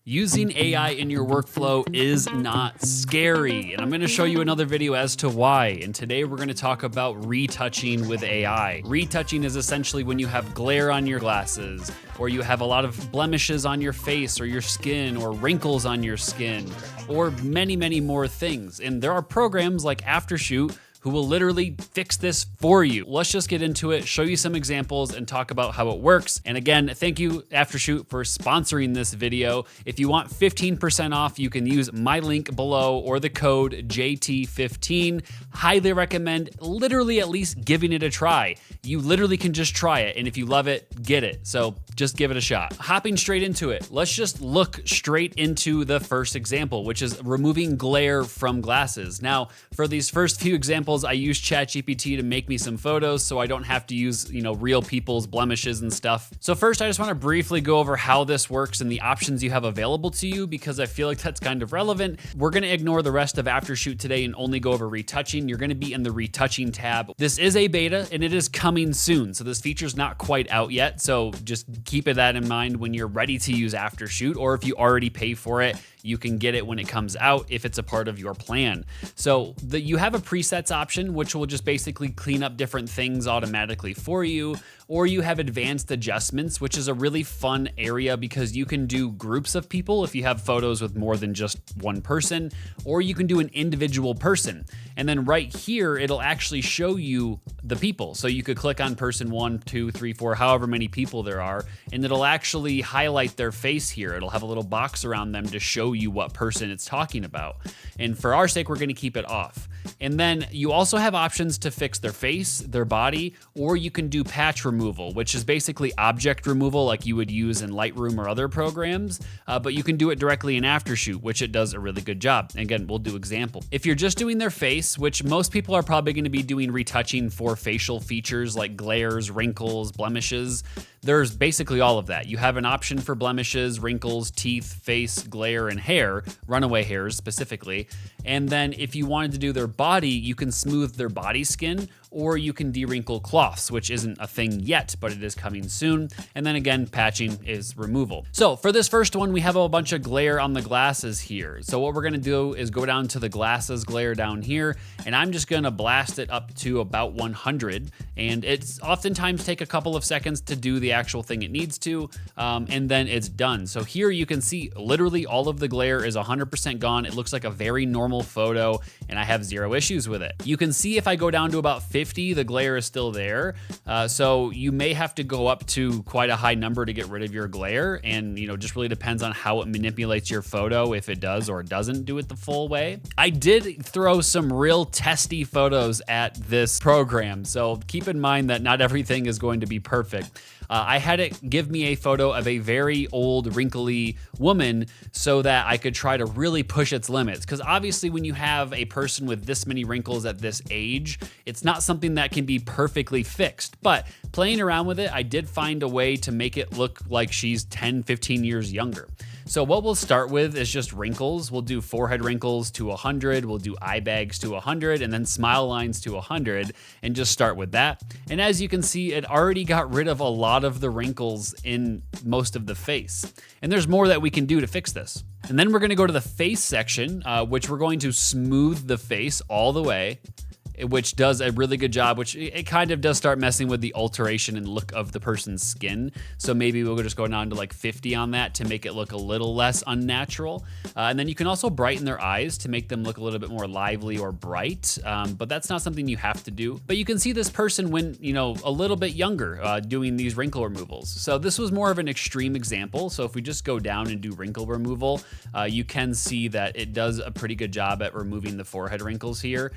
Using AI in your workflow is not scary, and I'm going to show you another video as to why. And today we're going to talk about retouching with AI. Retouching is essentially when you have glare on your glasses, or you have a lot of blemishes on your face or your skin, or wrinkles on your skin, or many more things. And there are programs like Aftershoot who will literally fix this for you. Let's just get into it, show you some examples, and talk about how it works. And again, thank you, Aftershoot, for sponsoring this video. If you want 15% off, you can use my link below or the code JT15. Highly recommend literally at least giving it a try. You literally can just try it, and if you love it, get it. So just give it a shot. Hopping straight into it, let's just look straight into the first example, which is removing glare from glasses. Now, for these first few examples, I use ChatGPT to make me some photos so I don't have to use, real people's blemishes and stuff. So first, I just want to briefly go over how this works and the options you have available to you, because I feel like that's kind of relevant. We're going to ignore the rest of Aftershoot today and only go over retouching. You're going to be in the retouching tab. This is a beta and it is coming soon, so this feature's not quite out yet. So just keep that in mind when you're ready to use Aftershoot, or if you already pay for it, you can get it when it comes out if it's a part of your plan. So you have a presets option, which will just basically clean up different things automatically for you, or you have advanced adjustments, which is a really fun area because you can do groups of people if you have photos with more than just one person, or you can do an individual person. And then right here, it'll actually show you the people. So you could click on person 1, 2, 3, 4, however many people there are, and it'll actually highlight their face here. It'll have a little box around them to show you what person it's talking about. And for our sake, we're going to keep it off. And then you also have options to fix their face, their body, or you can do patch removal, which is basically object removal like you would use in Lightroom or other programs, but you can do it directly in Aftershoot, which it does a really good job. Again, we'll do example. If you're just doing their face, which most people are probably going to be doing retouching for facial features like glares, wrinkles, blemishes, there's basically all of that. You have an option for blemishes, wrinkles, teeth, face, glare, and hair, runaway hairs specifically. And then if you wanted to do their body, you can smooth their body skin, or you can de-wrinkle cloths, which isn't a thing yet, but it is coming soon. And then again, patching is removal. So for this first one, we have a bunch of glare on the glasses here. So what we're gonna do is go down to the glasses glare down here, and I'm just gonna blast it up to about 100. And it's oftentimes take a couple of seconds to do the actual thing it needs to, and then it's done. So here you can see literally all of the glare is 100% gone. It looks like a very normal photo, and I have zero issues with it. You can see if I go down to about 50, the glare is still there. So you may have to go up to quite a high number to get rid of your glare, and just really depends on how it manipulates your photo, if it does or doesn't do it the full way. I did throw some real testy photos at this program, so keep in mind that not everything is going to be perfect. I had it give me a photo of a very old, wrinkly woman so that I could try to really push its limits. Because obviously when you have a person with this many wrinkles at this age, it's not something that can be perfectly fixed. But playing around with it, I did find a way to make it look like she's 10, 15 years younger. So what we'll start with is just wrinkles. We'll do forehead wrinkles to 100, we'll do eye bags to 100, and then smile lines to 100, and just start with that. And as you can see, it already got rid of a lot of the wrinkles in most of the face. And there's more that we can do to fix this. And then we're gonna go to the face section, which we're going to smooth the face all the way, which does a really good job, which it kind of does start messing with the alteration and look of the person's skin. So maybe we'll just go down to like 50 on that to make it look a little less unnatural. And then you can also brighten their eyes to make them look a little bit more lively or bright, but that's not something you have to do. But you can see this person when, a little bit younger doing these wrinkle removals. So this was more of an extreme example. So if we just go down and do wrinkle removal, you can see that it does a pretty good job at removing the forehead wrinkles here,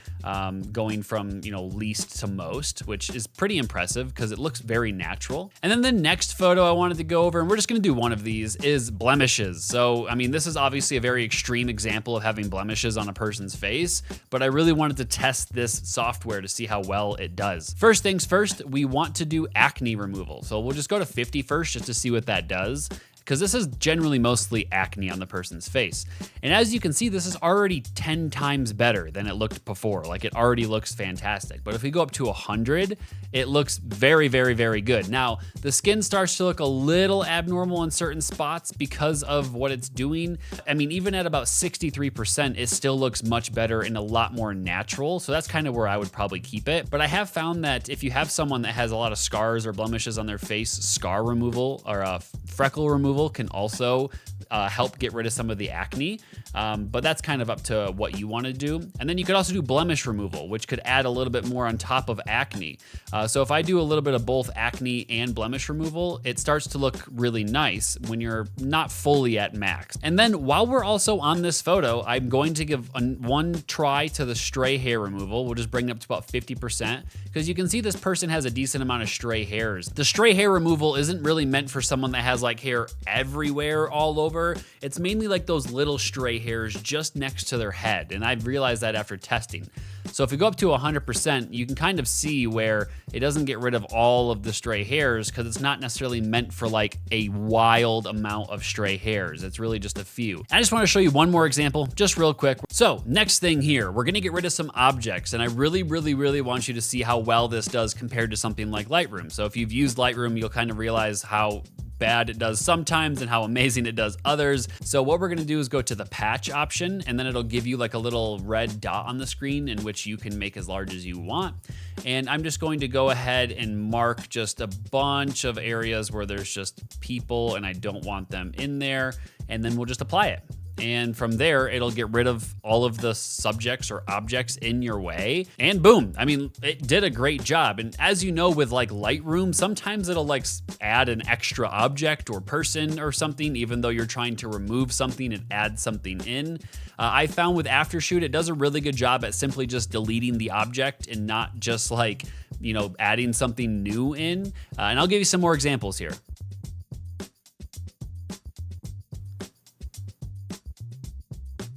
going from least to most, which is pretty impressive because it looks very natural. And then the next photo I wanted to go over, and we're just gonna do one of these, is blemishes. So I mean, this is obviously a very extreme example of having blemishes on a person's face, but I really wanted to test this software to see how well it does. First things first, we want to do acne removal. So we'll just go to 50 first just to see what that does. because this is generally mostly acne on the person's face. And as you can see, this is already 10 times better than it looked before. Like, it already looks fantastic. But if we go up to 100, it looks very, very, very good. Now, the skin starts to look a little abnormal in certain spots because of what it's doing. I mean, even at about 63%, it still looks much better and a lot more natural. So that's kind of where I would probably keep it. But I have found that if you have someone that has a lot of scars or blemishes on their face, scar removal or freckle removal can also help get rid of some of the acne. But that's kind of up to what you want to do. And then you could also do blemish removal, which could add a little bit more on top of acne. So if I do a little bit of both acne and blemish removal, it starts to look really nice when you're not fully at max. And then while we're also on this photo, I'm going to give one try to the stray hair removal. We'll just bring it up to about 50% because you can see this person has a decent amount of stray hairs. The stray hair removal isn't really meant for someone that has like hair everywhere all over. It's mainly like those little stray hairs just next to their head. And I've realized that after testing. So if we go up to 100%, you can kind of see where it doesn't get rid of all of the stray hairs because it's not necessarily meant for like a wild amount of stray hairs. It's really just a few. I just want to show you one more example, just real quick. So next thing here, we're gonna get rid of some objects, and I really, really, really want you to see how well this does compared to something like Lightroom. So if you've used Lightroom, you'll kind of realize how bad it does sometimes and how amazing it does others. So what we're gonna do is go to the patch option, and then it'll give you like a little red dot on the screen in which you can make as large as you want. And I'm just going to go ahead and mark just a bunch of areas where there's just people and I don't want them in there, and then we'll just apply it. And from there, it'll get rid of all of the subjects or objects in your way. And boom, I mean, it did a great job. And as you know, with like Lightroom, sometimes it'll like add an extra object or person or something, even though you're trying to remove something and add something in. I found with Aftershoot, it does a really good job at simply just deleting the object and not just like, you know, adding something new in. And I'll give you some more examples here.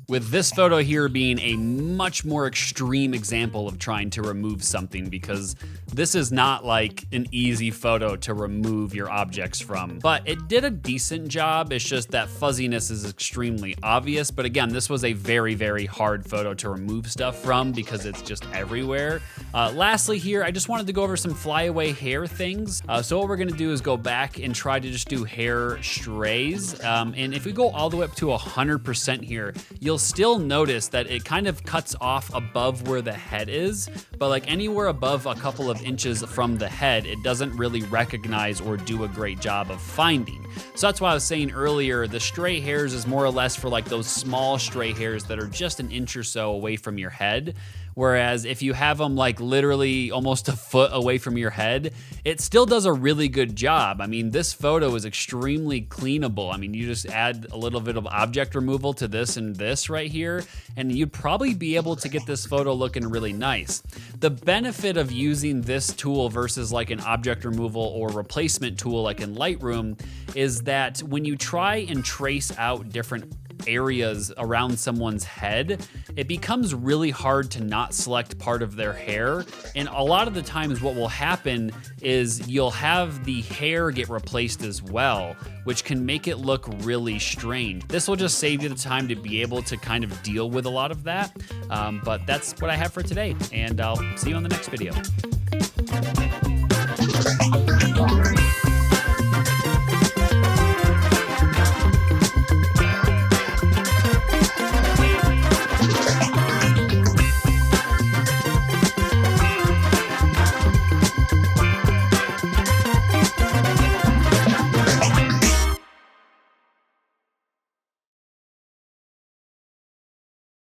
With this photo here being a much more extreme example of trying to remove something, because this is not like an easy photo to remove your objects from. But it did a decent job. It's just that fuzziness is extremely obvious. But again, this was a very, very hard photo to remove stuff from because it's just everywhere. Lastly here, I just wanted to go over some flyaway hair things. So what we're gonna do is go back and try to just do hair strays. And if we go all the way up to 100% here, you'll still notice that it kind of cuts off above where the head is, but like anywhere above a couple of inches from the head, it doesn't really recognize or do a great job of finding. So that's why I was saying earlier, the stray hairs is more or less for like those small stray hairs that are just an inch or so away from your head. Whereas if you have them like literally almost a foot away from your head, it still does a really good job. I mean, this photo is extremely cleanable. I mean, you just add a little bit of object removal to this and this right here, and you'd probably be able to get this photo looking really nice. The benefit of using this tool versus like an object removal or replacement tool like in Lightroom is that when you try and trace out different areas around someone's head, it becomes really hard to not select part of their hair. And a lot of the times what will happen is you'll have the hair get replaced as well, which can make it look really strange. This will just save you the time to be able to kind of deal with a lot of that. But that's what I have for today, and I'll see you on the next video.